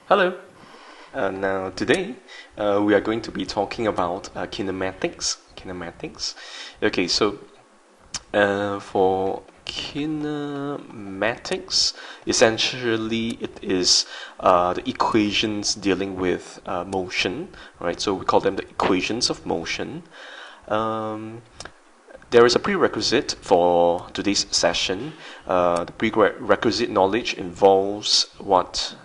Hello. Now today we are going to be talking about kinematics. Kinematics. Okay, so for kinematics, essentially it is the equations dealing with motion, right? So we call them the equations of motion. There is a prerequisite for today's session. The prerequisite knowledge involves what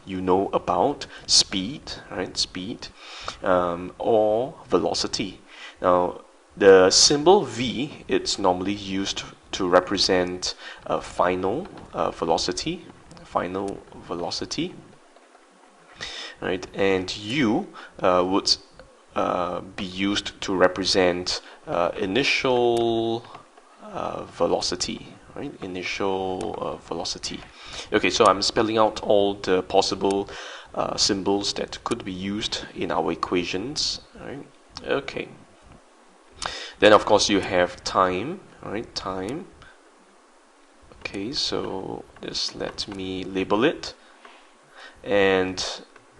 you know about speed, right? Speed, or velocity. Now, the symbol v, it's normally used to represent final velocity, right? And u would be used to represent initial velocity, right? Initial velocity. Okay, so I'm spelling out all the possible symbols that could be used in our equations, right? Okay. Then of course you have time, right? Time. Okay, so just let me label it. And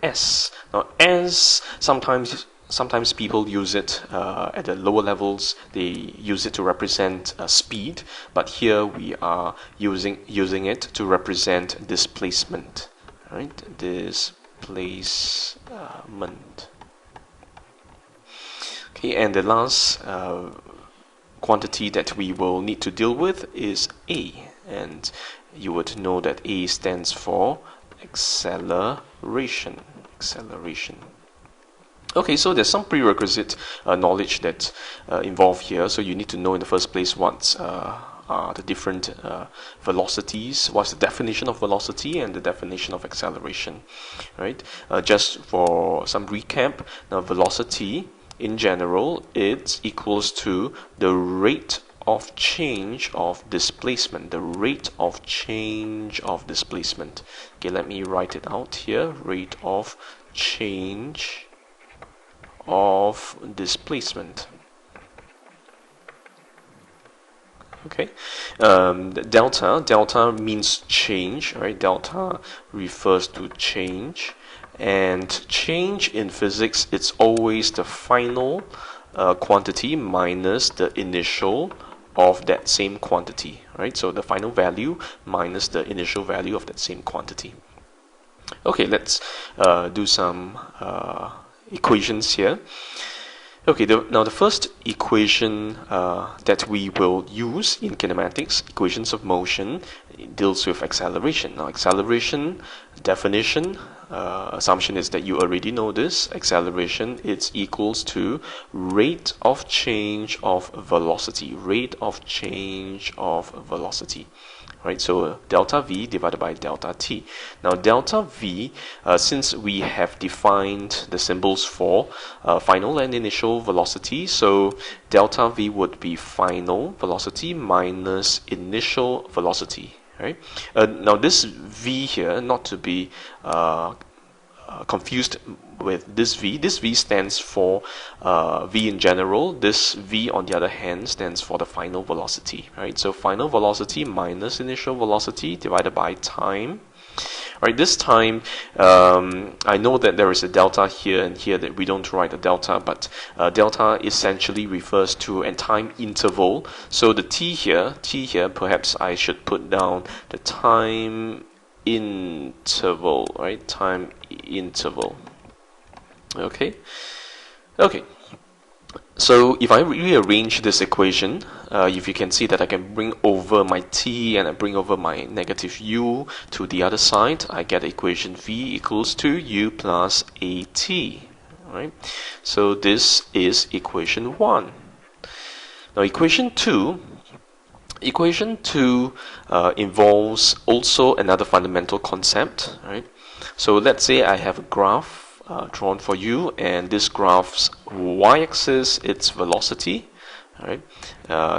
s. Now s, sometimes people use it at the lower levels. They use it to represent speed, but here we are using it to represent displacement, right? Displacement. Okay, and the last quantity that we will need to deal with is a, and you would know that a stands for acceleration. Okay, so there's some prerequisite knowledge that involved here. So you need to know in the first place what are the different velocities, what's the definition of velocity and the definition of acceleration, right? Just for some recap, now velocity in general, it's equals to the rate of change of displacement, the rate of change of displacement. Okay, let me write it out here, rate of change of displacement. Okay, delta means change, right? Delta refers to change, and change in physics, it's always the final quantity minus the initial of that same quantity, right? So the final value minus the initial value of that same quantity. Okay, let's do some equations here. Okay, now the first equation that we will use in kinematics, equations of motion, deals with acceleration. Now, acceleration definition, assumption is that you already know this. Acceleration, it's equals to rate of change of velocity. Rate of change of velocity. Right, so delta v divided by delta t. Now delta v, since we have defined the symbols for final and initial velocity, so delta v would be final velocity minus initial velocity. Right. Now this v here, not to be confused with this v. This v stands for v in general. This v, on the other hand, stands for the final velocity. Right. So final velocity minus initial velocity divided by time. Right. This time, I know that there is a delta here and here that we don't write a delta, but delta essentially refers to a time interval. So the t here, perhaps I should put down the time interval, right? Time interval. Okay. So if I rearrange this equation, if you can see that I can bring over my t and I bring over my negative u to the other side, I get equation v equals to u plus at. Right? So this is equation 1. Now equation 2 involves also another fundamental concept, right? So let's say I have a graph drawn for you, and this graph's y-axis, its velocity, right?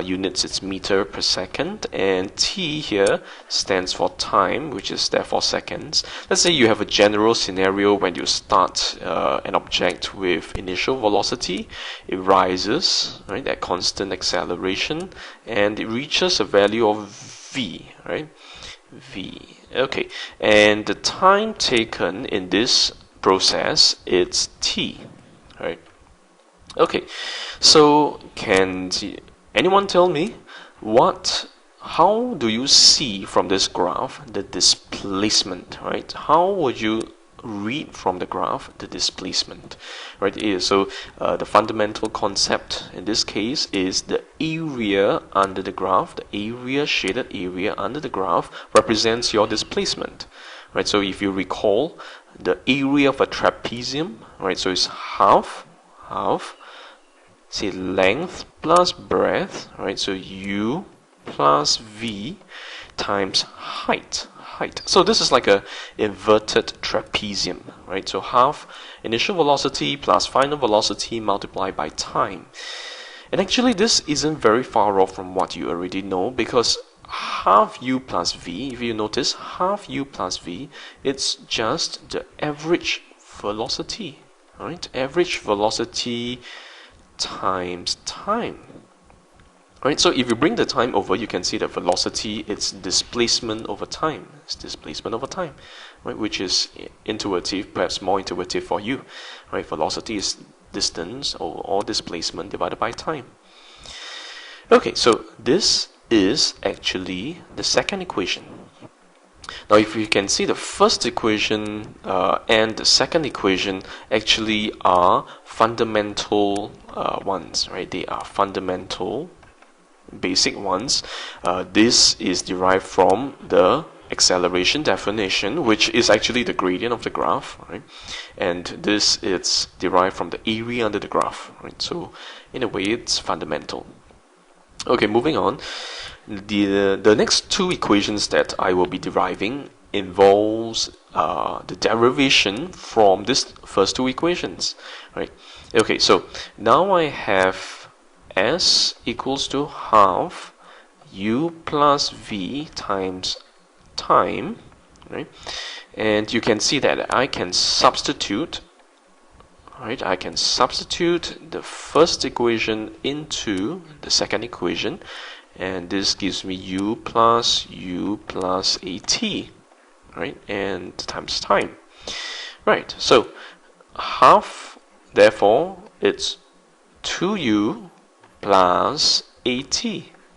Units, it's meter per second, and t here stands for time, which is therefore seconds. Let's say you have a general scenario when you start an object with initial velocity, it rises, right, at constant acceleration, and it reaches a value of v, right? v. Okay, and the time taken in this process is t, right? Okay, so can anyone tell me how do you see from this graph the displacement, right? How would you read from the graph the displacement, right? So the fundamental concept in this case is the area under the graph. The area, shaded area under the graph, represents your displacement, right? So if you recall the area of a trapezium, right? So it's half, say length plus breadth, right? So u plus v times height. So this is like a inverted trapezium, right? So half initial velocity plus final velocity multiplied by time. And actually this isn't very far off from what you already know, because half u plus v, if you notice, half u plus v, it's just the average velocity, right? Average velocity times time. Right, so if you bring the time over, you can see that velocity is displacement over time. It's displacement over time, right? Which is intuitive, perhaps more intuitive for you, right? Velocity is distance or displacement divided by time. Okay, so this is actually the second equation. Now, if you can see, the first equation and the second equation actually are fundamental ones, right? They are fundamental, basic ones. This is derived from the acceleration definition, which is actually the gradient of the graph, right? And this is derived from the area under the graph, right? So in a way, it's fundamental. Okay, moving on. The next two equations that I will be deriving involves the derivation from these first two equations, right? Okay, so now I have S equals to half u plus v times time, right? And you can see that I can substitute, right? I can substitute the first equation into the second equation, and this gives me u plus at, right? And times time, right? So half, therefore, it's 2u plus at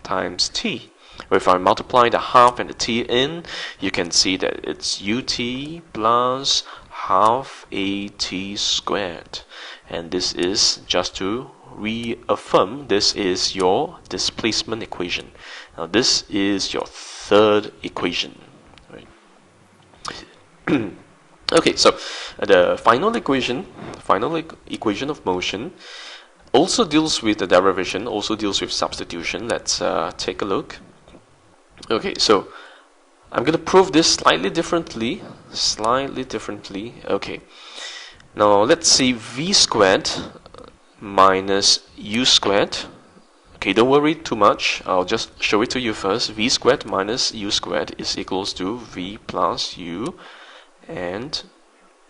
times t. If I multiply the half and the t in, you can see that it's ut plus half at squared. And this is, just to reaffirm, this is your displacement equation. Now this is your third equation, right? Okay, so the final equation of motion also deals with the derivation, also deals with substitution. Let's take a look. Okay, so I'm going to prove this slightly differently. Okay, now let's see v squared minus u squared. Okay, don't worry too much. I'll just show it to you first. V squared minus u squared is equals to v plus u and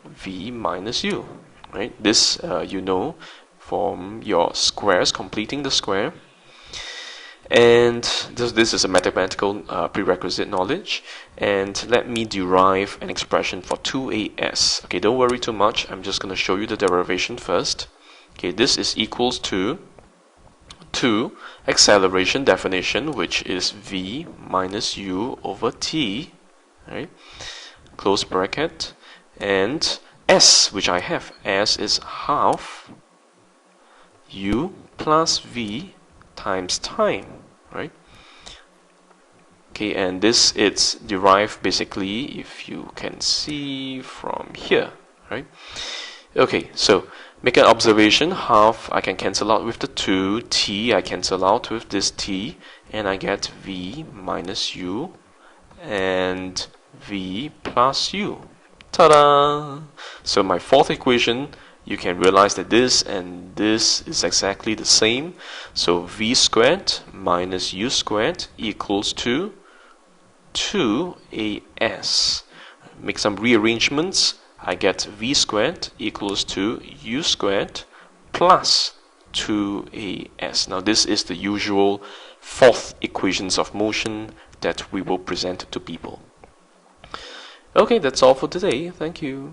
v minus u. Right? This you know from your squares, completing the square. And this is a mathematical prerequisite knowledge. And let me derive an expression for 2as. Okay, don't worry too much. I'm just going to show you the derivation first. Okay, this is equals to 2 acceleration definition, which is v minus u over t, right? Close bracket. And s, which I have, s is half u plus v times time, right? Okay, and this is derived basically, if you can see from here, right? Okay, so make an observation. Half I can cancel out with the 2, t I cancel out with this t, and I get v minus u and v plus u. Ta-da! So my fourth equation, you can realize that this and this is exactly the same. So v squared minus u squared equals to 2as. Make some rearrangements. I get v squared equals to u squared plus 2as. Now this is the usual fourth equations of motion that we will present to people. Okay, that's all for today. Thank you.